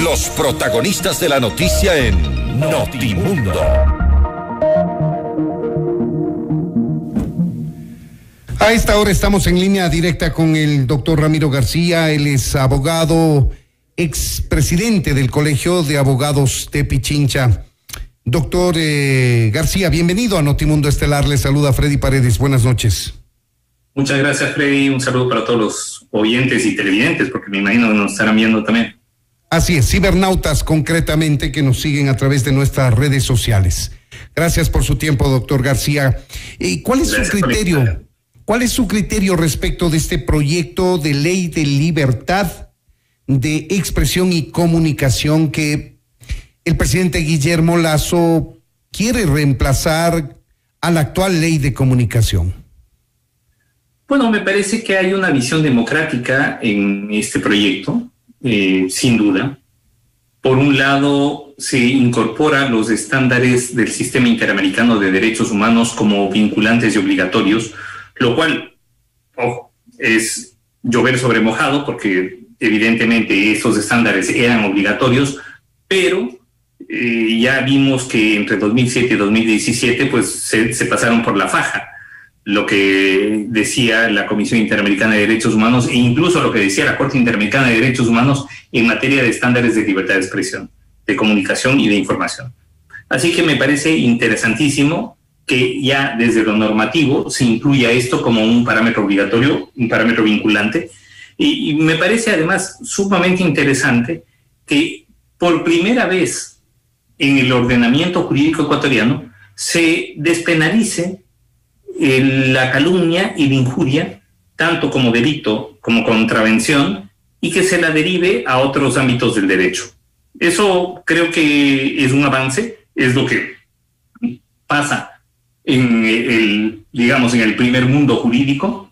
Los protagonistas de la noticia en Notimundo. A esta hora estamos en línea directa con el doctor Ramiro García. Él es abogado, expresidente del Colegio de Abogados de Pichincha. Doctor García, bienvenido a Notimundo Estelar. Le saluda Freddy Paredes. Buenas noches. Muchas gracias, Freddy. Un saludo para todos los oyentes y televidentes, porque me imagino que nos estarán viendo también. Así es, cibernautas concretamente que nos siguen a través de nuestras redes sociales. Gracias por su tiempo, doctor García. ¿Cuál es su criterio? ¿Cuál es su criterio respecto de este proyecto de ley de libertad de expresión y comunicación que el presidente Guillermo Lasso quiere reemplazar a la actual ley de comunicación? Bueno, me parece que hay una visión democrática en este proyecto, sin duda. Por un lado, se incorporan los estándares del Sistema Interamericano de Derechos Humanos como vinculantes y obligatorios, lo cual es llover sobre mojado, porque evidentemente estos estándares eran obligatorios, pero ya vimos que entre 2007 y 2017 pues se pasaron por la faja lo que decía la Comisión Interamericana de Derechos Humanos e incluso lo que decía la Corte Interamericana de Derechos Humanos en materia de estándares de libertad de expresión, de comunicación y de información. Así que me parece interesantísimo que ya desde lo normativo se incluya esto como un parámetro obligatorio, un parámetro vinculante, y me parece además sumamente interesante que por primera vez en el ordenamiento jurídico ecuatoriano se despenalice la calumnia y la injuria, tanto como delito como contravención, y que se la derive a otros ámbitos del derecho. Eso creo que es un avance, es lo que pasa en el primer mundo jurídico,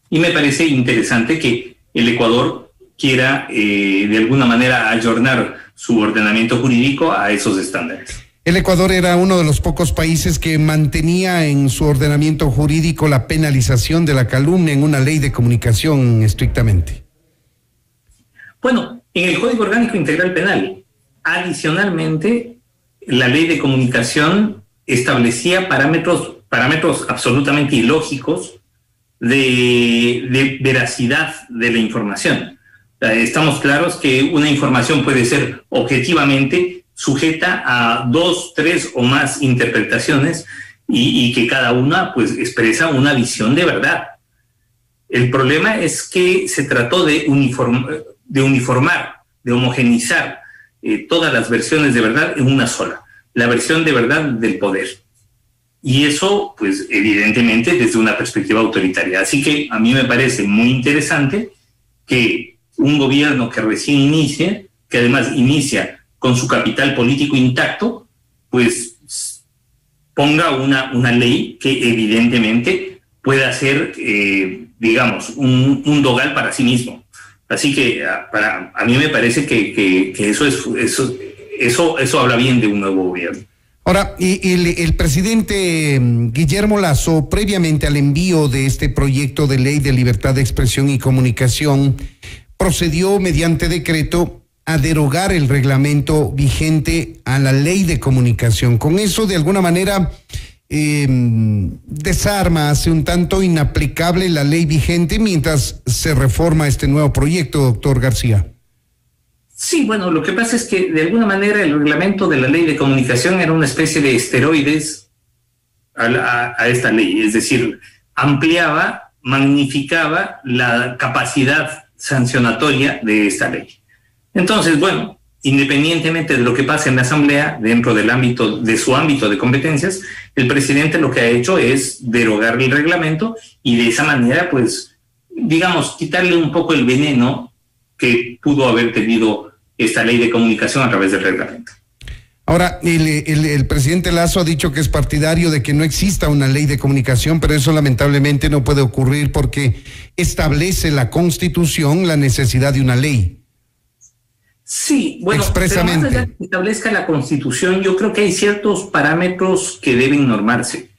y me parece interesante que el Ecuador quiera de alguna manera ayornar su ordenamiento jurídico a esos estándares. El Ecuador era uno de los pocos países que mantenía en su ordenamiento jurídico la penalización de la calumnia en una ley de comunicación estrictamente. Bueno, en el Código Orgánico Integral Penal, adicionalmente, la ley de comunicación establecía parámetros absolutamente ilógicos de veracidad de la información. Estamos claros que una información puede ser objetivamente sujeta a 2, 3 o más interpretaciones y que cada una pues expresa una visión de verdad. El problema es que se trató de uniformar, de homogeneizar todas las versiones de verdad en una sola, la versión de verdad del poder. Y eso, pues, evidentemente, desde una perspectiva autoritaria. Así que a mí me parece muy interesante que un gobierno que recién inicie, que además inicia con su capital político intacto, pues ponga una ley que evidentemente pueda ser, un dogal para sí mismo. Así que a mí me parece que eso habla bien de un nuevo gobierno. Ahora, el presidente Guillermo Lasso, previamente al envío de este proyecto de ley de libertad de expresión y comunicación, procedió mediante decreto a derogar el reglamento vigente a la ley de comunicación. Con eso, de alguna manera, desarma, hace un tanto inaplicable la ley vigente mientras se reforma este nuevo proyecto, doctor García. Sí, bueno, lo que pasa es que de alguna manera el reglamento de la ley de comunicación era una especie de esteroides a esta ley, es decir, ampliaba, magnificaba la capacidad sancionatoria de esta ley. Entonces, bueno, independientemente de lo que pase en la Asamblea, dentro de su ámbito de competencias, el presidente lo que ha hecho es derogar el reglamento y de esa manera, pues, quitarle un poco el veneno que pudo haber tenido esta ley de comunicación a través del reglamento. Ahora, el presidente Lasso ha dicho que es partidario de que no exista una ley de comunicación, pero eso lamentablemente no puede ocurrir porque establece la Constitución la necesidad de una ley. Sí, bueno, expresamente. Pero más allá de que establezca la Constitución, yo creo que hay ciertos parámetros que deben normarse.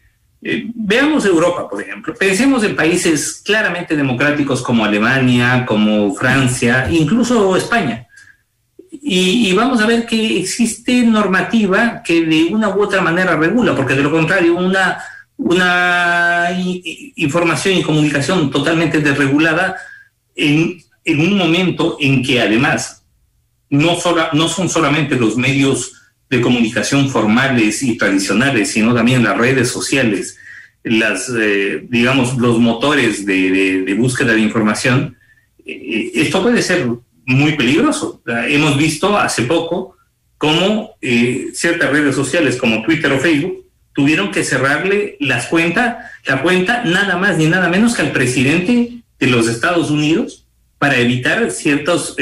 Veamos Europa, por ejemplo. Pensemos en países claramente democráticos como Alemania, como Francia, incluso España. y vamos a ver que existe normativa que de una u otra manera regula, porque de lo contrario una información y comunicación totalmente desregulada en un momento en que además no son solamente los medios de comunicación formales y tradicionales, sino también las redes sociales, digamos, los motores de búsqueda de información. Esto puede ser muy peligroso. Hemos visto hace poco cómo ciertas redes sociales como Twitter o Facebook tuvieron que cerrarle la cuenta nada más ni nada menos que al presidente de los Estados Unidos para evitar ciertos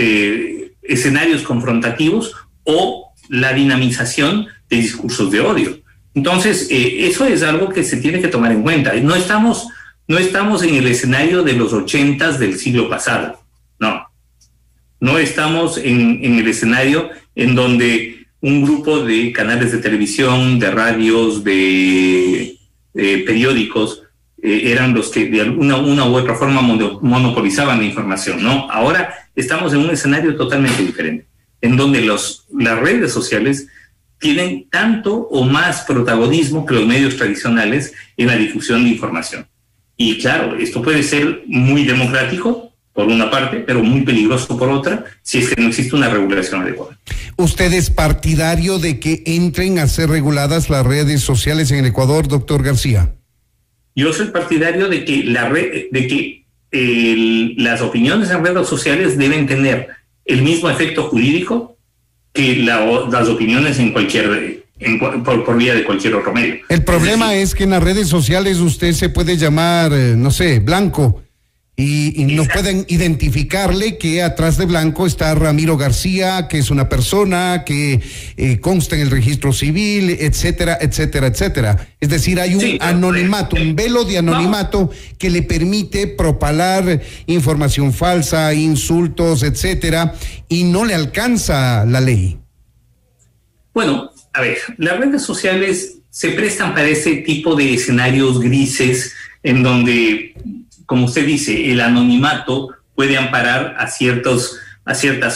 escenarios confrontativos o la dinamización de discursos de odio. Entonces, eso es algo que se tiene que tomar en cuenta. No estamos en el escenario de los 80s del siglo pasado. No estamos en el escenario en donde un grupo de canales de televisión, de radios, de periódicos eran los que de una u otra forma monopolizaban la información, ¿no? Ahora estamos en un escenario totalmente diferente, en donde las redes sociales tienen tanto o más protagonismo que los medios tradicionales en la difusión de información. Y claro, esto puede ser muy democrático, por una parte, pero muy peligroso por otra, si es que no existe una regulación adecuada. ¿Usted es partidario de que entren a ser reguladas las redes sociales en el Ecuador, doctor García? Yo soy partidario de que las opiniones en redes sociales deben tener el mismo efecto jurídico que las opiniones por vía de cualquier otro medio. El problema es que en las redes sociales usted se puede llamar, no sé, Blanco, y no pueden identificarle que atrás de Blanco está Ramiro García, que es una persona que consta en el registro civil, etcétera, etcétera, etcétera. Es decir, hay un anonimato, un velo de anonimato que le permite propalar información falsa, insultos, etcétera, y no le alcanza la ley. Bueno, a ver, las redes sociales se prestan para ese tipo de escenarios grises en donde, como usted dice, el anonimato puede amparar a ciertas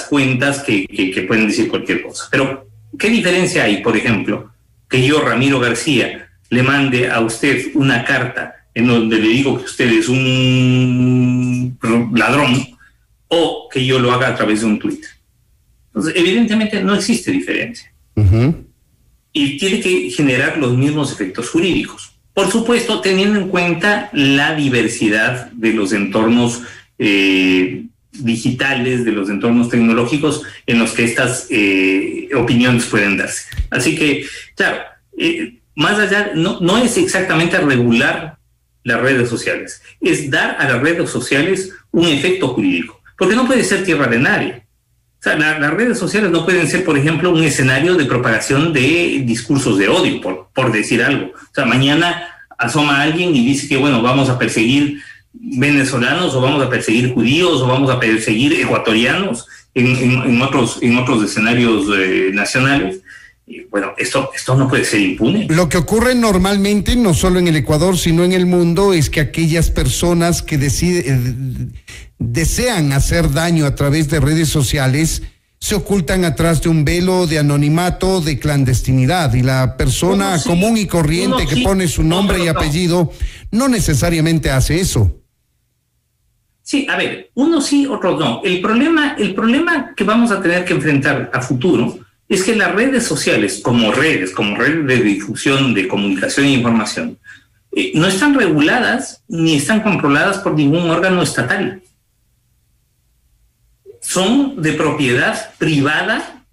cuentas que pueden decir cualquier cosa. Pero, ¿qué diferencia hay, por ejemplo, que yo, Ramiro García, le mande a usted una carta en donde le digo que usted es un ladrón, o que yo lo haga a través de un Twitter? Entonces, evidentemente no existe diferencia. Uh-huh. Y tiene que generar los mismos efectos jurídicos. Por supuesto, teniendo en cuenta la diversidad de los entornos digitales, de los entornos tecnológicos en los que estas opiniones pueden darse. Así que, claro, más allá, no es exactamente regular las redes sociales, es dar a las redes sociales un efecto jurídico, porque no puede ser tierra de nadie. O sea, las redes sociales no pueden ser, por ejemplo, un escenario de propagación de discursos de odio, por decir algo. O sea, mañana asoma alguien y dice que, bueno, vamos a perseguir venezolanos, o vamos a perseguir judíos, o vamos a perseguir ecuatorianos en otros escenarios nacionales. Y bueno, esto no puede ser impune. Lo que ocurre normalmente, no solo en el Ecuador, sino en el mundo, es que aquellas personas que desean hacer daño a través de redes sociales se ocultan atrás de un velo de anonimato, de clandestinidad, y la persona común y corriente que pone su nombre y apellido no necesariamente hace eso. Sí, a ver, unos sí, otros no. El problema que vamos a tener que enfrentar a futuro es que las redes sociales, como redes de difusión de comunicación e información, no están reguladas ni están controladas por ningún órgano estatal. Son de propiedad privada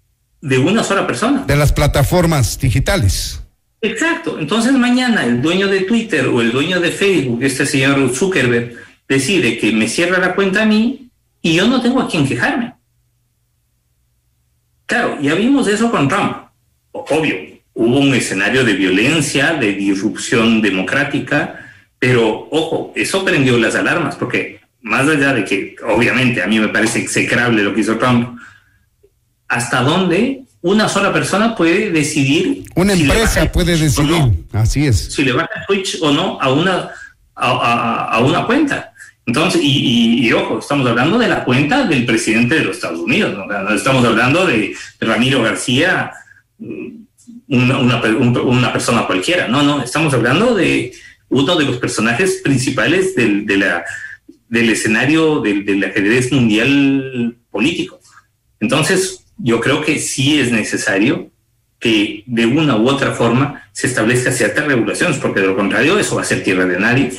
de una sola persona. De las plataformas digitales. Exacto. Entonces mañana el dueño de Twitter o el dueño de Facebook, este señor Zuckerberg, decide que me cierra la cuenta a mí y yo no tengo a quién quejarme. Claro, ya vimos eso con Trump. Obvio, hubo un escenario de violencia, de disrupción democrática, pero ojo, eso prendió las alarmas, porque más allá de que, obviamente, a mí me parece execrable lo que hizo Trump, ¿hasta dónde una sola persona puede decidir? Una empresa puede decidir, así es. Si le baja Twitch o no a una cuenta. Entonces, y ojo, estamos hablando de la cuenta del presidente de los Estados Unidos, no estamos hablando de Ramiro García, una persona cualquiera, no, estamos hablando de uno de los personajes principales del escenario del ajedrez mundial político. Entonces, yo creo que sí es necesario que de una u otra forma se establezca ciertas regulaciones, porque de lo contrario eso va a ser tierra de nadie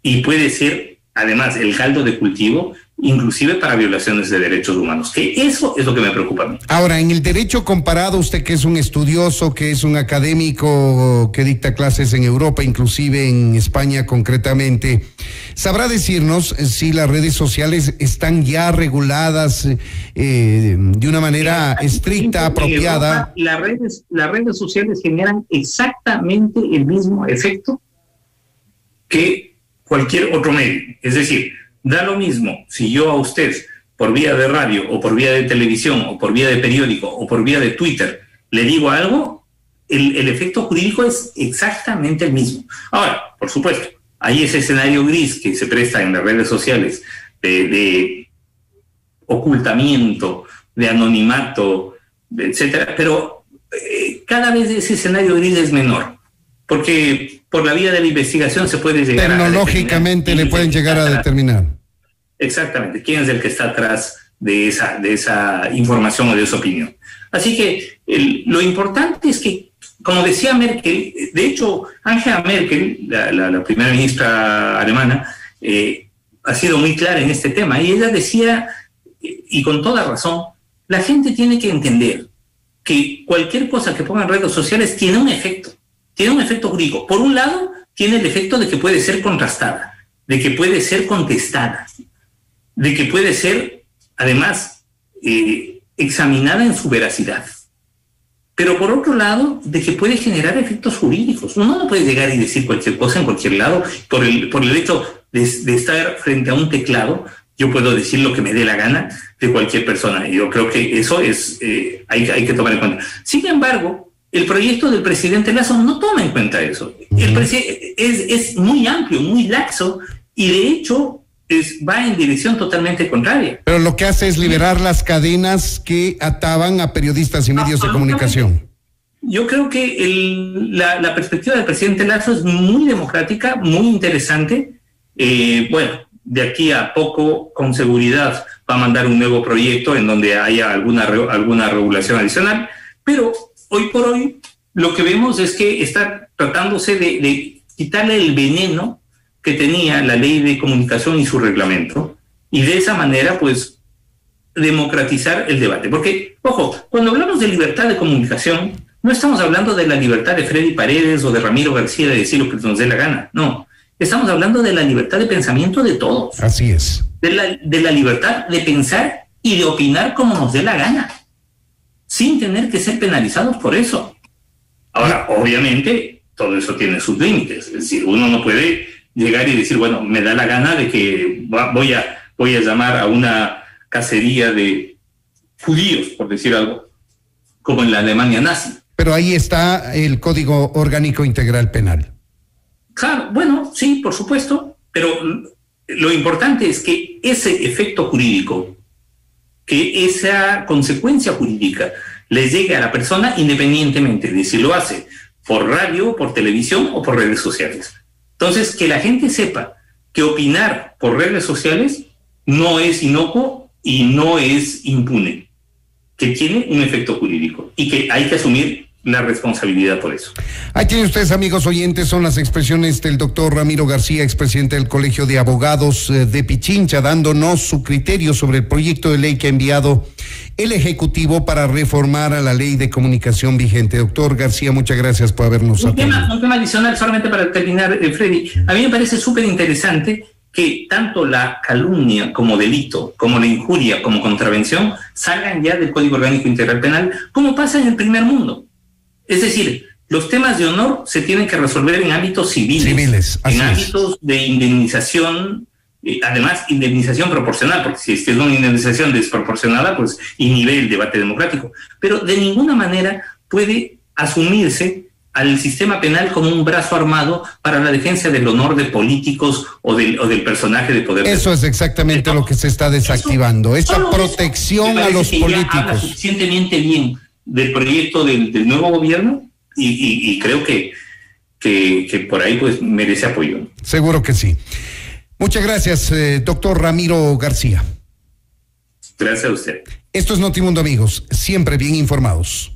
y puede ser además el caldo de cultivo inclusive para violaciones de derechos humanos, que eso es lo que me preocupa a mí. Ahora, en el derecho comparado, usted que es un estudioso, que es un académico que dicta clases en Europa, inclusive en España concretamente, ¿sabrá decirnos si las redes sociales están ya reguladas de una manera estricta, apropiada? En Europa, las redes sociales generan exactamente el mismo efecto que cualquier otro medio, es decir, da lo mismo si yo a usted, por vía de radio, o por vía de televisión, o por vía de periódico, o por vía de Twitter, le digo algo, el efecto jurídico es exactamente el mismo. Ahora, por supuesto, hay ese escenario gris que se presta en las redes sociales de ocultamiento, de anonimato, etcétera, pero cada vez ese escenario gris es menor, porque por la vía de la investigación se puede llegar tecnológicamente le pueden llegar a determinar. Exactamente, quién es el que está atrás de esa información o de esa opinión. Así que lo importante es que, como decía Merkel, de hecho, Angela Merkel, la primera ministra alemana, ha sido muy clara en este tema, y ella decía, y con toda razón, la gente tiene que entender que cualquier cosa que ponga en redes sociales tiene un efecto jurídico. Por un lado, tiene el efecto de que puede ser contrastada, de que puede ser contestada, de que puede ser, además, examinada en su veracidad. Pero por otro lado, de que puede generar efectos jurídicos. Uno no puede llegar y decir cualquier cosa en cualquier lado. Por el hecho de estar frente a un teclado, yo puedo decir lo que me dé la gana de cualquier persona. Y yo creo que eso es hay que tomar en cuenta. Sin embargo, el proyecto del presidente Lasso no toma en cuenta eso. Es muy amplio, muy laxo, y de hecho va en dirección totalmente contraria. Pero lo que hace es liberar las cadenas que ataban a periodistas y medios de comunicación. Yo creo que la perspectiva del presidente Lasso es muy democrática, muy interesante. Bueno, de aquí a poco, con seguridad, va a mandar un nuevo proyecto en donde haya alguna regulación adicional, pero hoy por hoy lo que vemos es que está tratándose de quitarle el veneno que tenía la ley de comunicación y su reglamento, y de esa manera pues democratizar el debate. Porque, ojo, cuando hablamos de libertad de comunicación, no estamos hablando de la libertad de Freddy Paredes o de Ramiro García de decir lo que nos dé la gana, no. Estamos hablando de la libertad de pensamiento de todos. Así es. De la libertad de pensar y de opinar como nos dé la gana, sin tener que ser penalizados por eso. Ahora, obviamente, todo eso tiene sus límites. Es decir, uno no puede llegar y decir, bueno, me da la gana de que voy a llamar a una cacería de judíos, por decir algo, como en la Alemania nazi. Pero ahí está el Código Orgánico Integral Penal. Claro, bueno, sí, por supuesto, pero lo importante es que ese efecto jurídico, que esa consecuencia jurídica le llegue a la persona independientemente de si lo hace por radio, por televisión o por redes sociales. Entonces, que la gente sepa que opinar por redes sociales no es inocuo y no es impune, que tiene un efecto jurídico y que hay que asumir la responsabilidad por eso. Ahí tienen ustedes, amigos oyentes, son las expresiones del doctor Ramiro García, expresidente del Colegio de Abogados de Pichincha, dándonos su criterio sobre el proyecto de ley que ha enviado el Ejecutivo para reformar a la ley de comunicación vigente. Doctor García, muchas gracias por habernos atendido. Un tema adicional, solamente para terminar, Freddy. A mí me parece súper interesante que tanto la calumnia como delito, como la injuria, como contravención, salgan ya del Código Orgánico Integral Penal, como pasa en el primer mundo. Es decir, los temas de honor se tienen que resolver en ámbitos civiles, en ámbitos de indemnización, además indemnización proporcional, porque si es que es una indemnización desproporcionada, pues inhibe el debate democrático. Pero de ninguna manera puede asumirse al sistema penal como un brazo armado para la defensa del honor de políticos o del personaje de poder. Eso es exactamente lo que se está desactivando, esta protección a los políticos. Habla suficientemente bien del proyecto del nuevo gobierno y creo que por ahí pues merece apoyo. Seguro que sí. Muchas gracias, doctor Ramiro García. Gracias a usted. Esto es Notimundo, amigos, siempre bien informados.